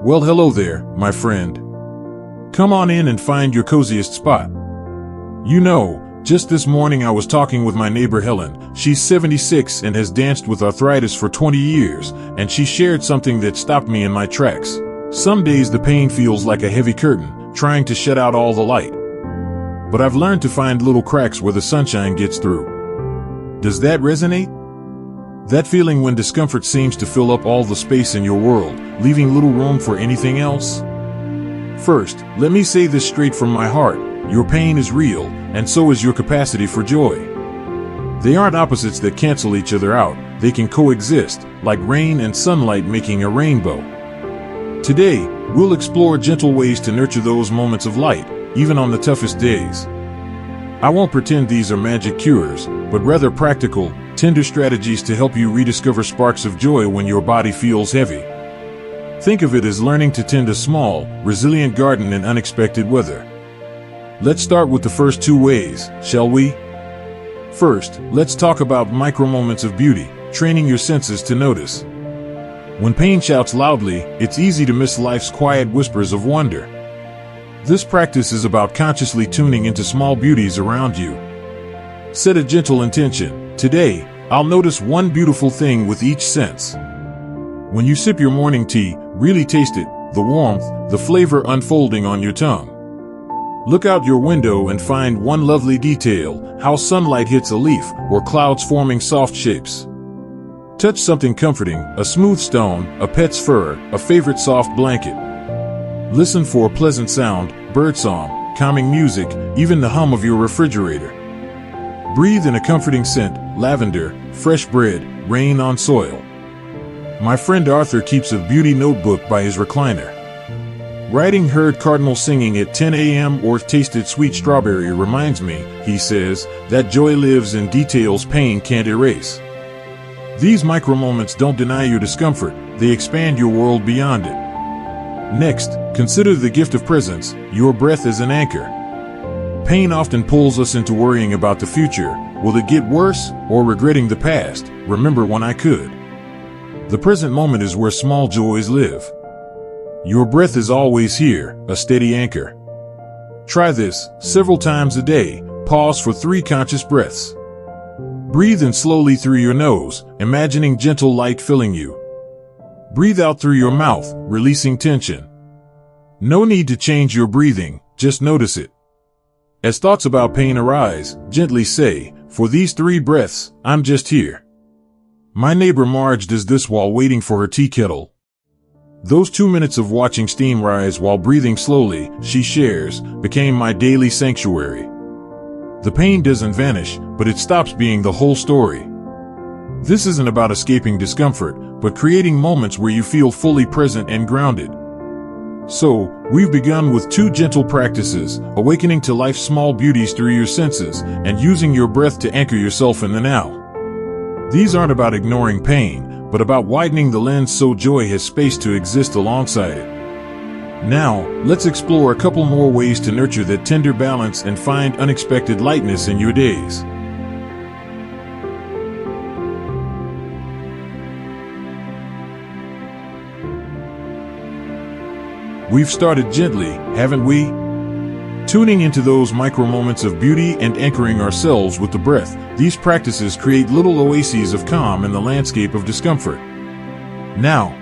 Well, hello there, my friend. Come on in and find your coziest spot. You know, just this morning I was talking with my neighbor Helen. She's 76 and has danced with arthritis for 20 years, and she shared something that stopped me in my tracks. Some days the pain feels like a heavy curtain, trying to shut out all the light. But I've learned to find little cracks where the sunshine gets through. Does that resonate? That feeling when discomfort seems to fill up all the space in your world, leaving little room for anything else? First, let me say this straight from my heart. Your pain is real, and so is your capacity for joy. They aren't opposites that cancel each other out. They can coexist, like rain and sunlight making a rainbow. Today, we'll explore gentle ways to nurture those moments of light, even on the toughest days. I won't pretend these are magic cures, but rather practical, tender strategies to help you rediscover sparks of joy when your body feels heavy. Think of it as learning to tend a small, resilient garden in unexpected weather. Let's start with the first two ways, shall we? First, let's talk about micro moments of beauty, training your senses to notice. When pain shouts loudly, it's easy to miss life's quiet whispers of wonder. This practice is about consciously tuning into small beauties around you. Set a gentle intention. Today, I'll notice one beautiful thing with each sense. When you sip your morning tea, really taste it, the warmth, the flavor unfolding on your tongue. Look out your window and find one lovely detail, how sunlight hits a leaf, or clouds forming soft shapes. Touch something comforting, a smooth stone, a pet's fur, a favorite soft blanket. Listen for a pleasant sound, birdsong, calming music, even the hum of your refrigerator. Breathe in a comforting scent, lavender, fresh bread, rain on soil. My friend Arthur keeps a beauty notebook by his recliner. Writing heard cardinal singing at 10 a.m. or tasted sweet strawberry reminds me, he says, that joy lives in details pain can't erase. These micro moments don't deny your discomfort, they expand your world beyond it. Next, consider the gift of presence, your breath as an anchor. Pain often pulls us into worrying about the future. Will it get worse? Or regretting the past? Remember when I could. The present moment is where small joys live. Your breath is always here, a steady anchor. Try this several times a day. Pause for 3 conscious breaths. Breathe in slowly through your nose, imagining gentle light filling you. Breathe out through your mouth, releasing tension. No need to change your breathing, just notice it. As thoughts about pain arise, gently say, for these 3 breaths, I'm just here. My neighbor Marge does this while waiting for her tea kettle. Those 2 minutes of watching steam rise while breathing slowly, she shares, became my daily sanctuary. The pain doesn't vanish, but it stops being the whole story. This isn't about escaping discomfort, but creating moments where you feel fully present and grounded. So, we've begun with 2 gentle practices, awakening to life's small beauties through your senses, and using your breath to anchor yourself in the now. These aren't about ignoring pain, but about widening the lens so joy has space to exist alongside it. Now, let's explore a couple more ways to nurture that tender balance and find unexpected lightness in your days. We've started gently, haven't we? Tuning into those micro moments of beauty and anchoring ourselves with the breath, these practices create little oases of calm in the landscape of discomfort. Now,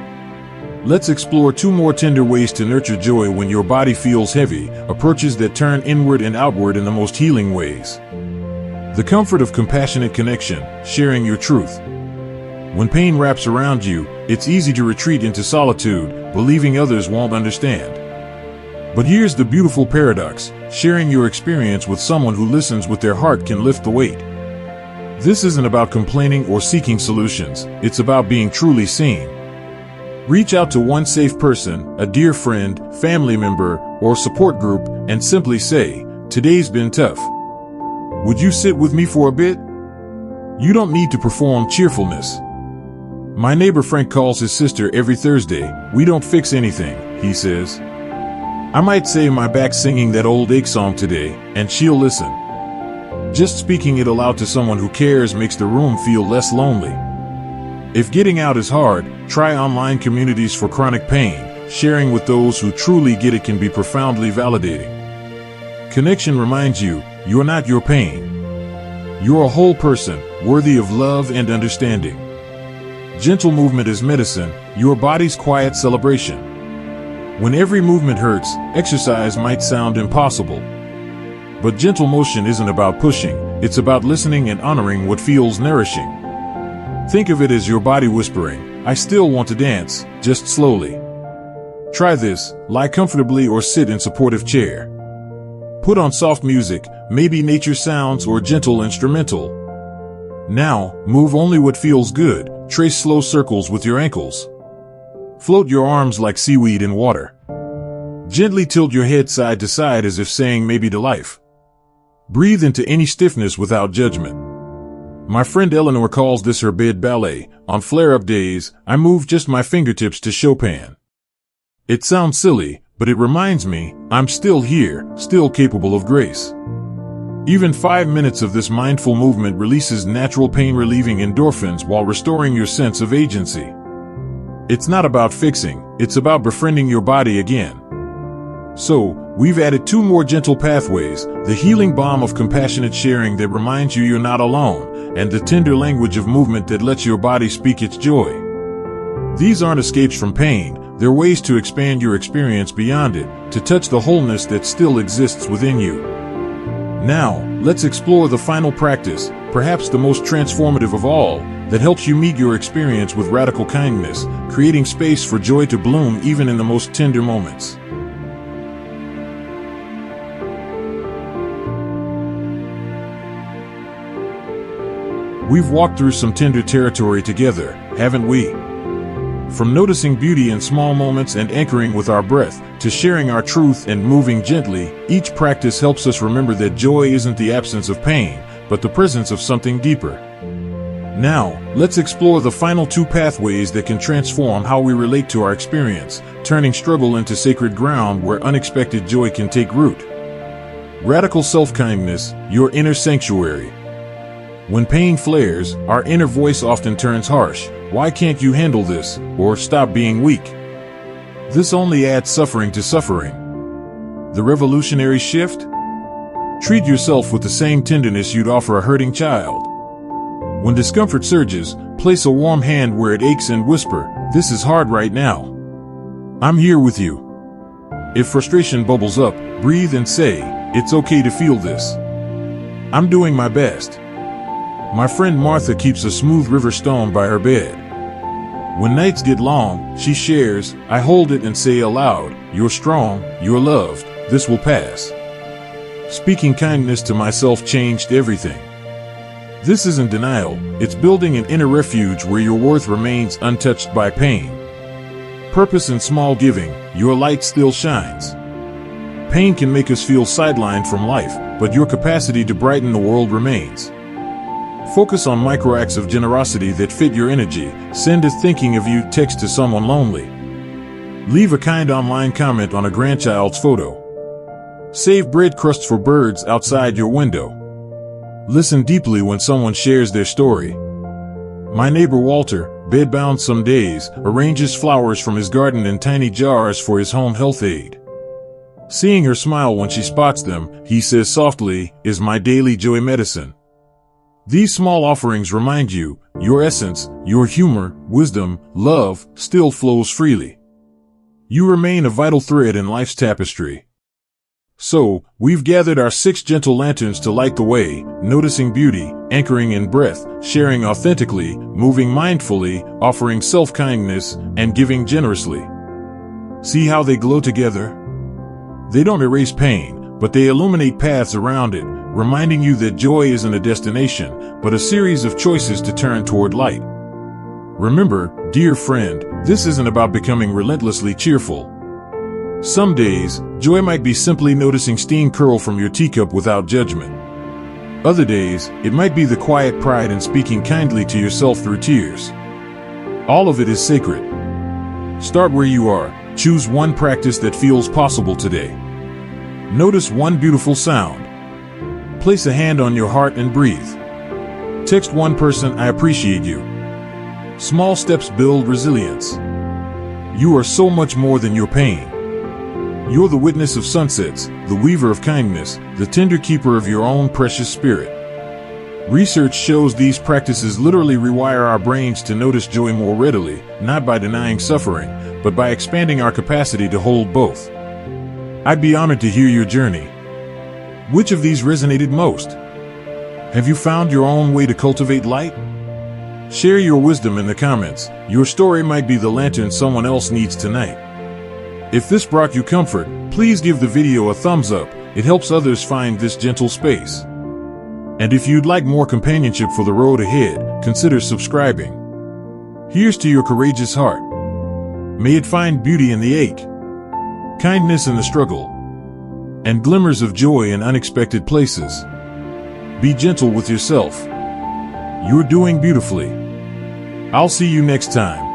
let's explore 2 more tender ways to nurture joy when your body feels heavy, approaches that turn inward and outward in the most healing ways. The comfort of compassionate connection, sharing your truth. When pain wraps around you, it's easy to retreat into solitude, believing others won't understand. But here's the beautiful paradox: sharing your experience with someone who listens with their heart can lift the weight. This isn't about complaining or seeking solutions, it's about being truly seen. Reach out to one safe person, a dear friend, family member, or support group, and simply say, today's been tough. Would you sit with me for a bit? You don't need to perform cheerfulness. My neighbor Frank calls his sister every Thursday. We don't fix anything, he says. I might say my back's singing that old ache song today, and she'll listen. Just speaking it aloud to someone who cares makes the room feel less lonely. If getting out is hard, try online communities for chronic pain. sharing with those who truly get it can be profoundly validating. Connection reminds you, you're not your pain. You're a whole person, worthy of love and understanding. Gentle movement is medicine, your body's quiet celebration. When every movement hurts, exercise might sound impossible. But gentle motion isn't about pushing, it's about listening and honoring what feels nourishing. Think of it as your body whispering, I still want to dance, just slowly. Try this, lie comfortably or sit in supportive chair. Put on soft music, maybe nature sounds or gentle instrumental. Now, move only what feels good, trace slow circles with your ankles. Float your arms like seaweed in water. Gently tilt your head side to side as if saying maybe to life. Breathe into any stiffness without judgment. My friend Eleanor calls this her bed ballet. On flare-up days, I move just my fingertips to Chopin. It sounds silly, but it reminds me, I'm still here, still capable of grace. Even 5 minutes of this mindful movement releases natural pain-relieving endorphins while restoring your sense of agency. It's not about fixing, it's about befriending your body again. So, we've added 2 more gentle pathways, the healing balm of compassionate sharing that reminds you you're not alone, and the tender language of movement that lets your body speak its joy. These aren't escapes from pain, they're ways to expand your experience beyond it, to touch the wholeness that still exists within you. Now, let's explore the final practice, perhaps the most transformative of all, that helps you meet your experience with radical kindness, creating space for joy to bloom even in the most tender moments. We've walked through some tender territory together, haven't we? From noticing beauty in small moments and anchoring with our breath, to sharing our truth and moving gently, each practice helps us remember that joy isn't the absence of pain, but the presence of something deeper. Now, let's explore the final 2 pathways that can transform how we relate to our experience, turning struggle into sacred ground where unexpected joy can take root. Radical self-kindness, your inner sanctuary. When pain flares, our inner voice often turns harsh. Why can't you handle this? Or stop being weak. This only adds suffering to suffering. The revolutionary shift? Treat yourself with the same tenderness you'd offer a hurting child. When discomfort surges, place a warm hand where it aches and whisper, this is hard right now. I'm here with you. If frustration bubbles up, breathe and say, it's okay to feel this. I'm doing my best. My friend Martha keeps a smooth river stone by her bed. When nights get long, she shares, I hold it and say aloud, you're strong, you're loved, this will pass. Speaking kindness to myself changed everything. This isn't denial, it's building an inner refuge where your worth remains untouched by pain. Purpose in small giving, your light still shines. Pain can make us feel sidelined from life, but your capacity to brighten the world remains. Focus on micro-acts of generosity that fit your energy. Send a thinking of you text to someone lonely. Leave a kind online comment on a grandchild's photo. Save bread crusts for birds outside your window. Listen deeply when someone shares their story. My neighbor Walter, bedbound some days, arranges flowers from his garden in tiny jars for his home health aid. Seeing her smile when she spots them, he says softly, is my daily joy medicine. These small offerings remind you, your essence, your humor, wisdom, love, still flows freely. You remain a vital thread in life's tapestry. So, we've gathered our 6 gentle lanterns to light the way, noticing beauty, anchoring in breath, sharing authentically, moving mindfully, offering self-kindness, and giving generously. See how they glow together? They don't erase pain, but they illuminate paths around it, reminding you that joy isn't a destination, but a series of choices to turn toward light. Remember, dear friend, this isn't about becoming relentlessly cheerful. Some days, joy might be simply noticing steam curl from your teacup without judgment. Other days, it might be the quiet pride in speaking kindly to yourself through tears. All of it is sacred. Start where you are. Choose one practice that feels possible today. Notice one beautiful sound. Place a hand on your heart and breathe. Text one person, I appreciate you. Small steps build resilience. You are so much more than your pain. You're the witness of sunsets, the weaver of kindness, the tender keeper of your own precious spirit. Research shows these practices literally rewire our brains to notice joy more readily, not by denying suffering, but by expanding our capacity to hold both. I'd be honored to hear your journey. Which of these resonated most? Have you found your own way to cultivate light? Share your wisdom in the comments. Your story might be the lantern someone else needs tonight. If this brought you comfort, please give the video a thumbs up. It helps others find this gentle space. And if you'd like more companionship for the road ahead, consider subscribing. Here's to your courageous heart. May it find beauty in the ache, kindness in the struggle, and glimmers of joy in unexpected places. Be gentle with yourself. You're doing beautifully. I'll see you next time.